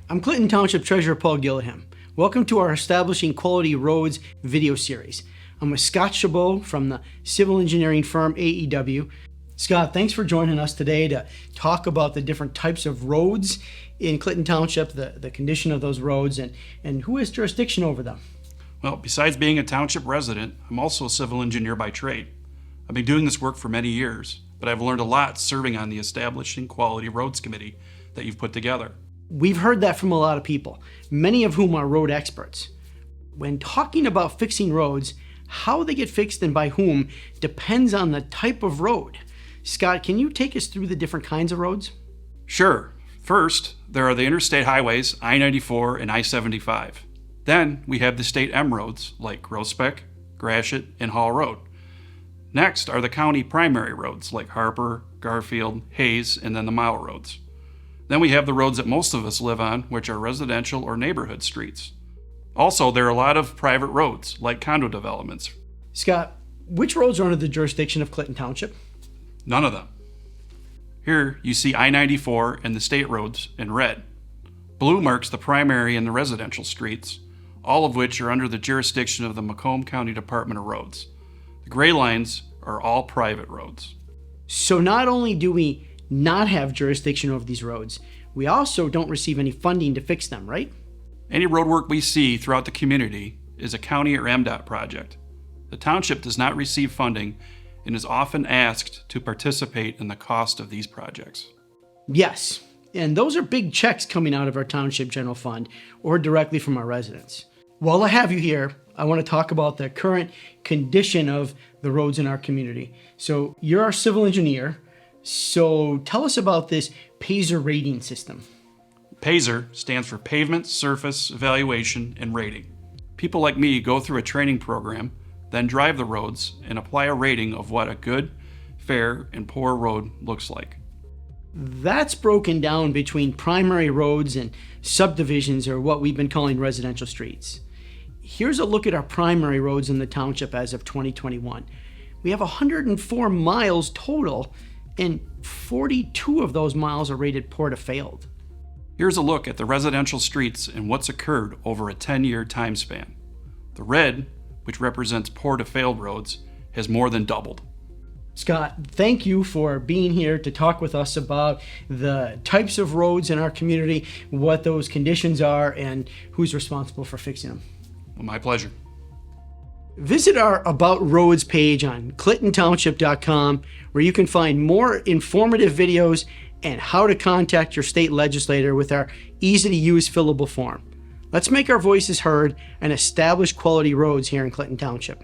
I'm Clinton Township Treasurer Paul Gilliam. Welcome to our Establishing Quality Roads video series. I'm with Scott Chabot from the civil engineering firm AEW. Scott, thanks for joining us today to talk about the different types of roads in Clinton Township, the condition of those roads, and who has jurisdiction over them. Well, besides being a township resident, I'm also a civil engineer by trade. I've been doing this work for many years, but I've learned a lot serving on the Establishing Quality Roads Committee that you've put together. We've heard that from a lot of people, many of whom are road experts. When talking about fixing roads, how they get fixed and by whom depends on the type of road. Scott, can you take us through the different kinds of roads? Sure. First, there are the interstate highways, I-94 and I-75. Then we have the state M roads like Groesbeck, Gratiot, and Hall Road. Next are the county primary roads like Harper, Garfield, Hayes, and then the mile roads. Then we have the roads that most of us live on, which are residential or neighborhood streets. Also, there are a lot of private roads, like condo developments. Scott, which roads are under the jurisdiction of Clinton Township? None of them. Here you see I-94 and the state roads in red. Blue marks the primary and the residential streets, all of which are under the jurisdiction of the Macomb County Department of Roads. The gray lines are all private roads. So not only do we not have jurisdiction over these roads, we also don't receive any funding to fix them, right? Any road work we see throughout the community is a county or MDOT project. The township does not receive funding and is often asked to participate in the cost of these projects. Yes, and those are big checks coming out of our township general fund or directly from our residents. While I have you here, I want to talk about the current condition of the roads in our community. So you're our civil engineer, so tell us about this PASER rating system. PASER stands for Pavement Surface Evaluation and Rating. People like me go through a training program, then drive the roads and apply a rating of what a good, fair, and poor road looks like. That's broken down between primary roads and subdivisions, or what we've been calling residential streets. Here's a look at our primary roads in the township as of 2021. We have 104 miles total, and 42 of those miles are rated poor to failed. Here's a look at the residential streets and what's occurred over a 10-year time span. The red, which represents poor to failed roads, has more than doubled. Scott, thank you for being here to talk with us about the types of roads in our community, what those conditions are, and who's responsible for fixing them. Well, my pleasure. Visit our About Roads page on clintontownship.com, where you can find more informative videos and how to contact your state legislator with our easy-to-use fillable form. Let's make our voices heard and establish quality roads here in Clinton Township.